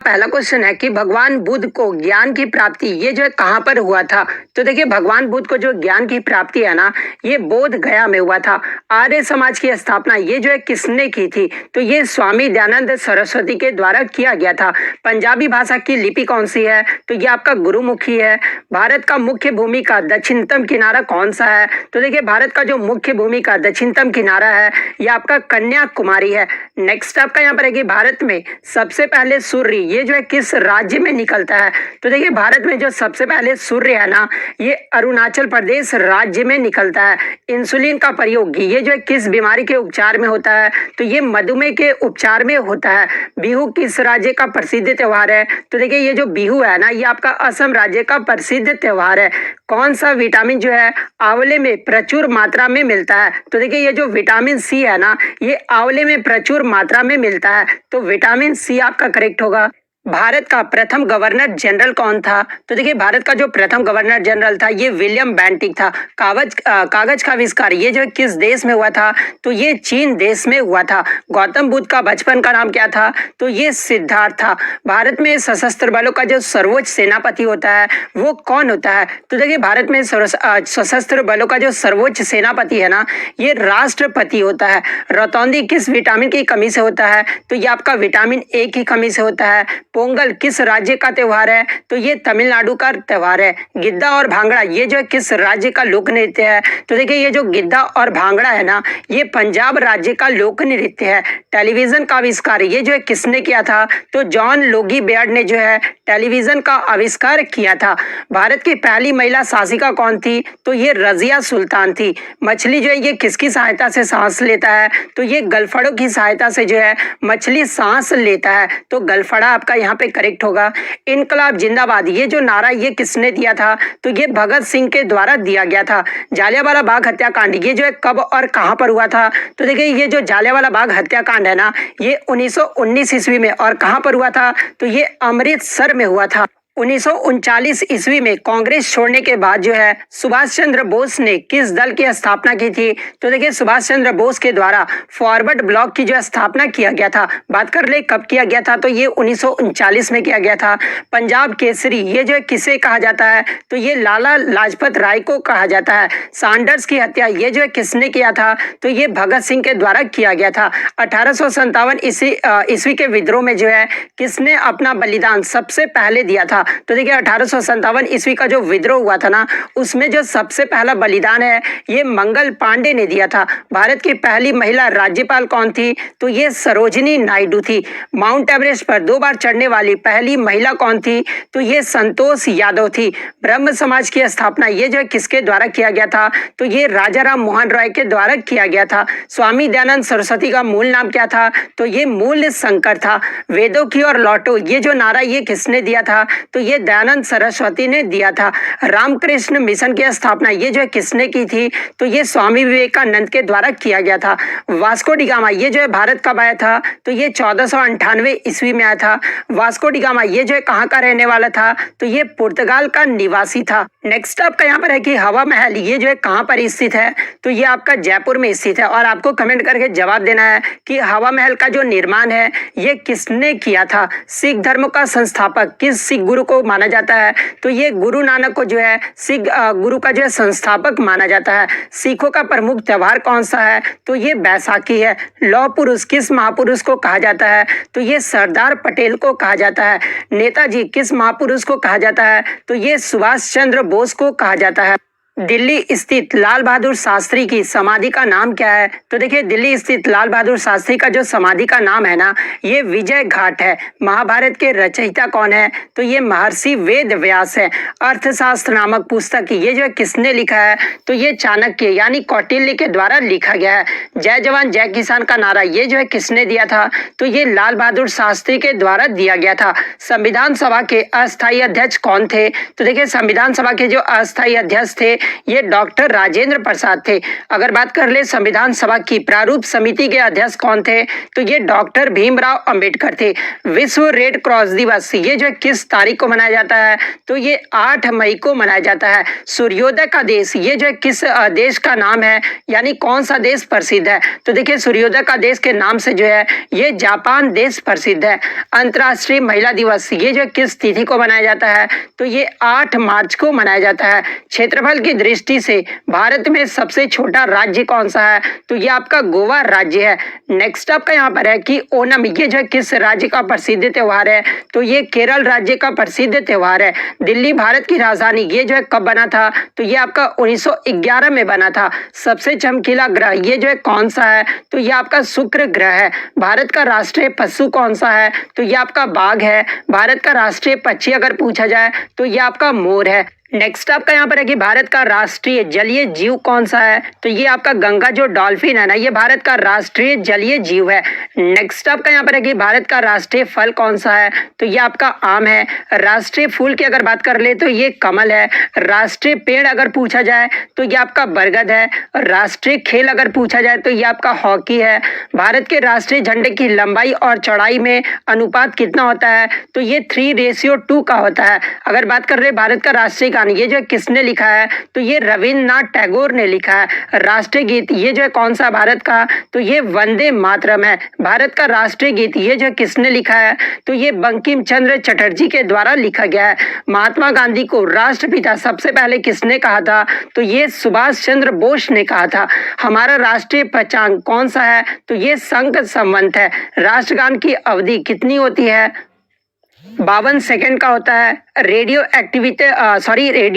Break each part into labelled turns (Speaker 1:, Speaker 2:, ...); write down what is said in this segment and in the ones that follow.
Speaker 1: पहला क्वेश्चन है कि भगवान बुद्ध को ज्ञान की प्राप्ति ये जो है कहाँ पर हुआ था। तो देखिए भगवान बुद्ध को जो ज्ञान की प्राप्ति है ना, ये बोध गया में हुआ था। आर्य समाज की स्थापना ये जो है किसने की थी, तो ये स्वामी दयानंद सरस्वती के द्वारा किया गया था। पंजाबी भाषा की लिपि कौन सी है, तो ये आपका गुरुमुखी है। भारत का मुख्य भूमि का दक्षिणतम किनारा कौन सा है, तो देखिए भारत का जो मुख्य भूमि का दक्षिणतम किनारा है ये आपका कन्याकुमारी है। नेक्स्ट आपका यहाँ पर है कि भारत में सबसे पहले सूर्य ये जो है किस राज्य में निकलता है, तो देखिए भारत में जो सबसे पहले सूर्य है ना, ये अरुणाचल प्रदेश राज्य में निकलता है। इंसुलिन का प्रयोग ये जो है किस बीमारी के उपचार में होता है, तो ये मधुमेह के उपचार में होता है। बिहू किस राज्य का प्रसिद्ध त्योहार है, तो देखिए ये जो बिहू है ना, ये आपका असम राज्य का प्रसिद्ध त्योहार है। कौन सा विटामिन जो है आंवले में प्रचुर मात्रा में मिलता है, तो देखिए ये जो विटामिन सी है ना, ये आंवले में प्रचुर मात्रा में मिलता है, तो विटामिन सी आपका करेक्ट होगा। भारत का प्रथम गवर्नर जनरल कौन था, तो देखिए भारत का जो प्रथम गवर्नर जनरल था ये विलियम बेंटिक था। कागज का आविष्कार ये जो किस देश में हुआ था, तो ये चीन देश में हुआ था। गौतम बुद्ध का बचपन का नाम क्या था, तो ये सिद्धार्थ था। भारत में सशस्त्र बलों का जो सर्वोच्च सेनापति होता है वो कौन होता है, तो देखिए भारत में सशस्त्र बलों का जो सर्वोच्च सेनापति है ना, ये राष्ट्रपति होता है। रतौंधी किस विटामिन की कमी से होता है, तो ये आपका विटामिन ए की कमी से होता है। पोंगल किस राज्य का त्योहार है, तो ये तमिलनाडु का त्योहार है। गिद्दा और भांगड़ा ये जो किस राज्य का लोक नृत्य है, तो देखिए ये जो गिद्दा और भांगड़ा है ना, ये पंजाब राज्य का लोक नृत्य है। टेलीविजन का आविष्कार ये जो है किसने किया था, तो जॉन लोगी बेयर्ड ने जो है टेलीविजन का आविष्कार किया था। भारत की पहली महिला शासिका कौन थी, तो ये रजिया सुल्तान थी। मछली जो है ये किसकी सहायता से सांस लेता है, तो ये गलफड़ों की सहायता से जो है मछली सांस लेता है, तो गलफड़ा आपका यहाँ पे करेक्ट होगा। इनकलाब जिंदाबाद ये जो नारा ये किसने दिया था, तो ये भगत सिंह के द्वारा दिया गया था। जालियांवाला बाग हत्याकांड ये जो है कब और कहां पर हुआ था, तो देखिए ये जो जालियांवाला बाग हत्याकांड है ना, ये 1919 ईस्वी में और कहां पर हुआ था, तो ये अमृतसर में हुआ था। 1939 ईस्वी में कांग्रेस छोड़ने के बाद जो है सुभाष चंद्र बोस ने किस दल की स्थापना की थी, तो देखिए सुभाष चंद्र बोस के द्वारा फॉरवर्ड ब्लॉक की जो स्थापना किया गया था। बात कर ले कब किया गया था, तो ये 1939 में किया गया था। पंजाब केसरी ये जो है किसे कहा जाता है, तो ये लाला लाजपत राय को कहा जाता है। सैंडर्स की हत्या ये जो है किसने किया था, तो ये भगत सिंह के द्वारा किया गया था। 1857 ईस्वी के विद्रोह में जो है किसने अपना बलिदान सबसे पहले दिया था, तो देखिए 1857 ईस्वी का जो विद्रोह हुआ था ना, उसमें जो सबसे पहला बलिदान है ये मंगल पांडे ने दिया था। भारत की पहली महिला राज्यपाल कौन थी, तो ये सरोजिनी नायडू थी। माउंट एवरेस्ट पर 2 बार चढ़ने वाली पहली महिला कौन थी, तो ये संतोष यादव थी। ब्रह्म समाज की स्थापना ये जो है किसके द्वारा किया गया था, तो ये राजा राम मोहन राय के द्वारा किया गया था। स्वामी दयानंद सरस्वती का मूल नाम क्या था, तो ये मूल्य शंकर था। वेदों की ओर लौटो ये जो नारा ये किसने दिया था, तो ये दयानंद सरस्वती ने दिया था। रामकृष्ण मिशन की स्थापना ये जो है किसने की थी, तो ये स्वामी विवेकानंद के द्वारा किया गया था। वास्को डी गामा ये जो है भारत कब आया था, तो ये 1498 ईस्वी में आया था। वास्को डी गामा ये जो है कहाँ का रहने वाला था, तो ये पुर्तगाल का निवासी था। नेक्स्ट आपका यहाँ पर है कि हवा महल ये जो है कहाँ पर स्थित है, तो ये आपका जयपुर में स्थित है। और आपको कमेंट करके जवाब देना है कि हवा महल का जो निर्माण है ये किसने किया था। सिख धर्म का संस्थापक किस सिख गुरु को माना जाता है, तो ये गुरु नानक को जो है सिख गुरु का जो है संस्थापक माना जाता है। सिखों का प्रमुख त्योहार कौन सा है, तो ये बैसाखी है। लौह पुरुष किस महापुरुष को कहा जाता है, तो ये सरदार पटेल को कहा जाता है। नेताजी किस महापुरुष को कहा जाता है, तो ये सुभाष चंद्र बोस को कहा जाता है। दिल्ली स्थित लाल बहादुर शास्त्री की समाधि का नाम क्या है, तो देखिए दिल्ली स्थित लाल बहादुर शास्त्री का जो समाधि का नाम है ना, ये विजय घाट है। महाभारत के रचयिता कौन है, तो ये महर्षि वेद व्यास है। अर्थशास्त्र नामक पुस्तक ये जो है किसने लिखा है, तो ये चाणक्य यानी कौटिल्य के द्वारा लिखा गया है। जय जवान जय किसान का नारा ये जो है किसने दिया था, तो ये लाल बहादुर शास्त्री के द्वारा दिया गया था। संविधान सभा के अस्थायी अध्यक्ष कौन थे, तो देखिए संविधान सभा के जो अस्थायी अध्यक्ष थे ये डॉक्टर राजेंद्र प्रसाद थे। अगर बात कर ले संविधान सभा की प्रारूप समिति के अध्यक्ष कौन थे, तो ये डॉक्टर भीमराव अंबेडकर थे। विश्व रेड क्रॉस दिवस ये जो किस तारीख को मनाया जाता है, तो ये 8 मई को मनाया जाता है। सूर्योदय का देश ये जो किस देश का नाम है, यानी कौन सा देश प्रसिद्ध है, तो देखिए सूर्योदय का देश के नाम से जो है ये जापान देश प्रसिद्ध है। अंतर्राष्ट्रीय महिला दिवस ये जो किस तिथि को मनाया जाता है, तो ये 8 मार्च को मनाया जाता है। क्षेत्रफल की दृष्टि से भारत में सबसे छोटा राज्य कौन सा है, तो ये आपका गोवा राज्य है। नेक्स्ट आपका यहाँ पर है कि ओणम ये जो किस राज्य का प्रसिद्ध त्योहार है, तो ये केरल राज्य का प्रसिद्ध त्योहार है। दिल्ली भारत की राजधानी ये जो है कब बना था, तो ये आपका 1911 में बना था। सबसे चमकीला ग्रह ये जो है कौन सा है, तो ये आपका शुक्र ग्रह है। भारत का राष्ट्रीय पशु कौन सा है, तो ये आपका बाघ है। भारत का राष्ट्रीय पक्षी अगर पूछा जाए तो ये आपका मोर है। नेक्स्ट आपका यहाँ पर है कि भारत का राष्ट्रीय जलीय जीव कौन सा है, तो ये आपका गंगा जो डॉल्फिन है ना, ये भारत का राष्ट्रीय जलीय जीव है। नेक्स्ट आपका यहाँ पर है कि भारत का राष्ट्रीय फल कौन सा है, तो ये आपका आम है। राष्ट्रीय फूल की अगर बात कर ले तो ये कमल है। राष्ट्रीय पेड़ अगर पूछा जाए तो ये आपका बरगद है। राष्ट्रीय खेल अगर पूछा जाए तो ये आपका हॉकी है। भारत के राष्ट्रीय झंडे की लंबाई और चौड़ाई में अनुपात कितना होता है, तो ये 3:2 का होता है। अगर बात कर रहे भारत का राष्ट्रीय ये जो किसने लिखा है, तो ये रविन्द्रनाथ टैगोर ने लिखा है। राष्ट्रीय गीत ये जो है कौन सा भारत का, तो ये वंदे मातरम है। भारत का राष्ट्रीय गीत ये जो किसने लिखा है, तो ये बंकिम चंद्र चटर्जी के द्वारा लिखा गया है। महात्मा गांधी को राष्ट्रपिता सबसे पहले किसने कहा था, तो ये सुभाष चंद्र बोस ने कहा था। हमारा राष्ट्रीय पंचांग कौन सा है, तो ये संघ संवत है। राष्ट्रगान की अवधि कितनी होती है, 52 सेकंड का होता है। रेडियो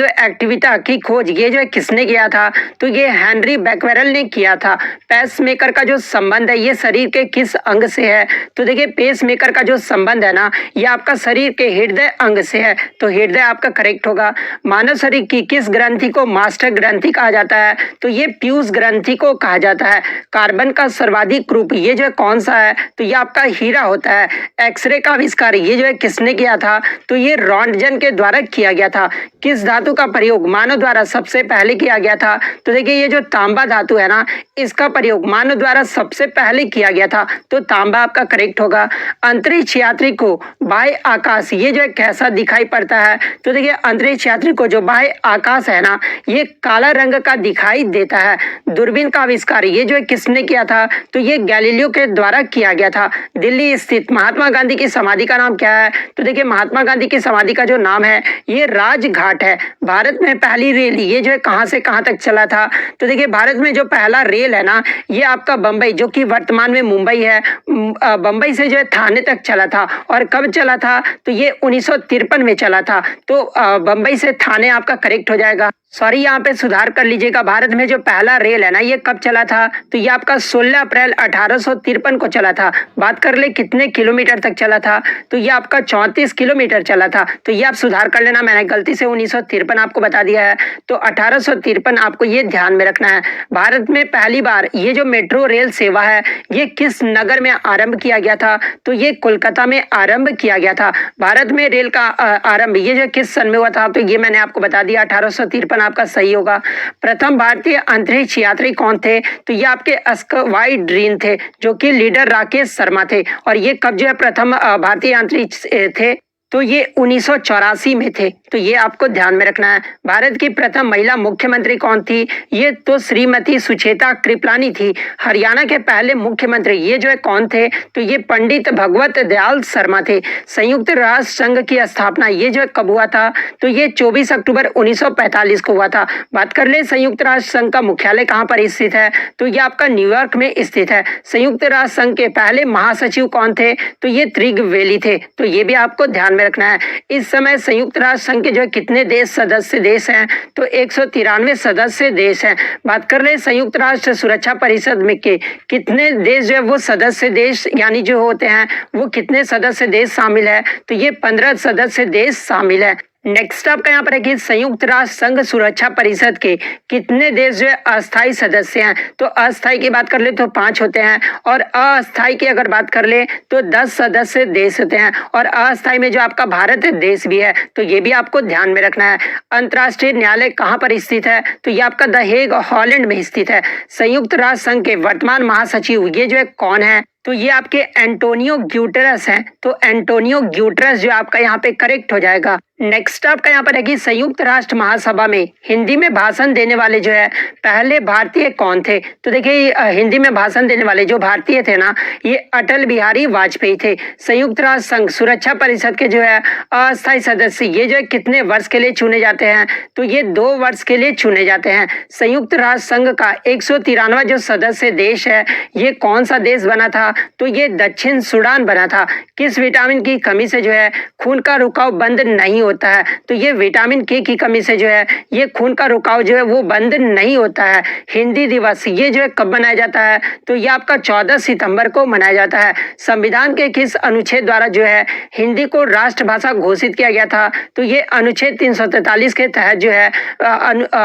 Speaker 1: एक्टिविटा की खोज ये जो किसने किया था, तो ये हेनरी बैक्वेरल ने किया था। पेसमेकर का जो संबंध है ये शरीर के किस अंग से है, तो देखिए पेसमेकर का जो संबंध है ना, ये आपका शरीर के हृदय अंग से है, तो हृदय आपका करेक्ट होगा। मानव शरीर की किस ग्रंथि को मास्टर ग्रंथि कहा जाता है, तो ये पीयूष ग्रंथि को कहा जाता है। कार्बन का सर्वाधिक रूप ये जो कौन सा है, तो ये आपका हीरा होता है। एक्सरे का आविष्कार ये जो किसने किया था, तो ये रॉन्टजन के द्वारा किया गया था। किस धातु का प्रयोग मानव द्वारा सबसे पहले किया गया था, तो देखिए ये जो तांबा धातु है ना, इसका प्रयोग मानव द्वारा सबसे पहले किया गया था, तो तांबा आपका करेक्ट होगा। अंतरिक्ष यात्री को बाह्य आकाश ये जो कैसा दिखाई पड़ता है, तो देखिए अंतरिक्ष यात्री को जो बाह्य आकाश है ना, ये काला रंग का दिखाई देता है। दूरबीन का आविष्कार ये जो किसने किया था, तो ये गैलीलियो के द्वारा किया गया था। दिल्ली स्थित महात्मा गांधी की समाधि का नाम क्या है, तो देखिए महात्मा गांधी की समाधि का जो नाम है ये राजघाट है। भारत में पहली रेल ये जो है कहां से कहां तक चला था, तो देखिए भारत में जो पहला रेल है ना, ये आपका बंबई जो कि वर्तमान में मुंबई है, बंबई से जो है थाने तक चला था। और कब चला था, तो ये 1953 में चला था। तो बंबई से थाने आपका करेक्ट हो जाएगा। सॉरी यहाँ पे सुधार कर लीजिएगा। भारत में जो पहला रेल है ना, ये कब चला था, तो ये आपका 16 अप्रैल 1853 को चला था। बात कर ले कितने किलोमीटर तक चला था, तो ये आपका 34 किलोमीटर चला था। तो ये आप सुधार कर लेना, मैंने गलती से 1953 आपको बता दिया है, तो 1853 आपको ये ध्यान में रखना है। भारत में पहली बार ये जो मेट्रो रेल सेवा है ये किस नगर में आरंभ किया गया था, तो ये कोलकाता में आरंभ किया गया था। भारत में रेल का आरंभ ये जो किस सन में हुआ था, तो ये मैंने आपको बता दिया 1853 आपका सही होगा। प्रथम भारतीय अंतरिक्ष यात्री कौन थे, तो ये आपके स्काइड्रीन थे, जो कि लीडर राकेश शर्मा थे। और ये कब जो है प्रथम भारतीय अंतरिक्ष थे, तो ये 1984 में थे। तो ये आपको ध्यान में रखना है। भारत की प्रथम महिला मुख्यमंत्री कौन थी, ये तो श्रीमती सुचेता कृपलानी थी। हरियाणा के पहले मुख्यमंत्री ये जो है कौन थे, तो ये पंडित भगवत दयाल शर्मा थे। संयुक्त राष्ट्र संघ की स्थापना ये जो है कब हुआ था, तो ये 24 अक्टूबर 1945 को हुआ था। बात कर ले संयुक्त राष्ट्र संघ का मुख्यालय कहाँ पर स्थित है, तो ये आपका न्यूयॉर्क में स्थित है। संयुक्त राष्ट्र संघ के पहले महासचिव कौन थे, तो ये त्रिगवेली थे। तो ये भी आपको ध्यान में रखना है। इस समय संयुक्त राष्ट्र संघ के जो कितने देश सदस्य देश हैं, तो 193 सदस्य देश हैं। बात कर रहे हैं संयुक्त राष्ट्र सुरक्षा परिषद में के कितने देश जो है वो सदस्य देश यानी जो होते हैं वो कितने सदस्य देश शामिल है, तो ये 15 सदस्य देश शामिल है। नेक्स्ट आपका यहाँ पर है कि संयुक्त राष्ट्र संघ सुरक्षा परिषद के कितने देश जो है अस्थायी सदस्य हैं। तो अस्थायी की बात कर ले तो 5 होते हैं, और अस्थायी की अगर बात कर ले तो 10 सदस्य देश होते हैं, और अस्थायी में जो आपका भारत देश भी है, तो ये भी आपको ध्यान में रखना है। अंतर्राष्ट्रीय न्यायालय कहाँ पर स्थित है, तो ये आपका द हेग हॉलैंड में स्थित है। संयुक्त राष्ट्र संघ के वर्तमान महासचिव ये जो है कौन है, तो ये आपके एंटोनियो ग्यूटेरस हैं। तो एंटोनियो ग्यूटेरस जो आपका यहाँ पे करेक्ट हो जाएगा। नेक्स्ट आपका यहाँ पर है कि संयुक्त राष्ट्र महासभा में हिंदी में भाषण देने वाले जो है पहले भारतीय कौन थे। तो देखिए हिंदी में भाषण देने वाले जो भारतीय थे ना, ये अटल बिहारी वाजपेयी थे। संयुक्त राष्ट्र संघ सुरक्षा परिषद के जो है अस्थायी सदस्य ये जो है कितने वर्ष के लिए चुने जाते हैं, तो ये 2 वर्ष के लिए चुने जाते हैं। संयुक्त राष्ट्र संघ का 193वां जो सदस्य देश है, ये कौन सा देश बना था, तो ये दक्षिण सूडान बना था। किस विटामिन की कमी से जो है खून का रुकाव बंद नहीं होता है, तो ये विटामिन के की कमी से जो है ये खून का रुकाव जो है वो बंद नहीं होता है। हिंदी दिवस ये जो है कब मनाया जाता है, तो ये आपका 14 सितंबर को मनाया जाता है। संविधान के किस अनुच्छेद द्वारा जो है हिंदी को राष्ट्रभाषा घोषित किया गया था, तो ये अनुच्छेद 343 के तहत जो है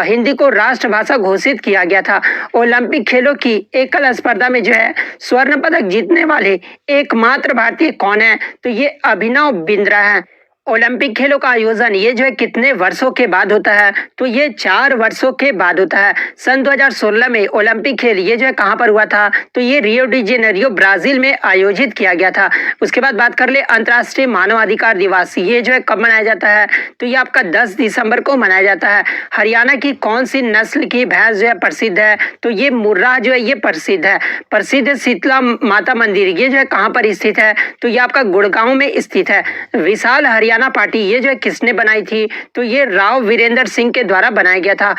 Speaker 1: हिंदी को राष्ट्रभाषा घोषित किया गया था। ओलंपिक खेलों की एकल स्पर्धा में जो है स्वर्ण पदक जीतने वाले एकमात्र भारतीय कौन है, तो ये अभिनव बिंद्रा है। ओलंपिक खेलों का आयोजन ये जो है कितने वर्षों के बाद होता है, तो ये 4 वर्षों के बाद होता है। सन 2016 में ओलंपिक खेल ये जो है कहां पर हुआ था, तो ये रियो डी जेनेरियो ब्राजील में आयोजित किया गया था। उसके बाद बात कर ले अंतर्राष्ट्रीय मानवाधिकार दिवस ये जो है कब मनाया जाता है, तो ये आपका 10 दिसंबर को मनाया जाता है। हरियाणा की कौन सी नस्ल की भैंस जो है प्रसिद्ध है, तो ये मुर्रा जो है ये प्रसिद्ध है। प्रसिद्ध शीतला माता मंदिर ये जो है कहां पर स्थित है, तो ये आपका गुड़गांव में स्थित है। विशाल हरियाणा पार्टी ये जो है किसने बनाई थी, तो ये राव वीरेंद्र सिंह के द्वारा बनाया गया था।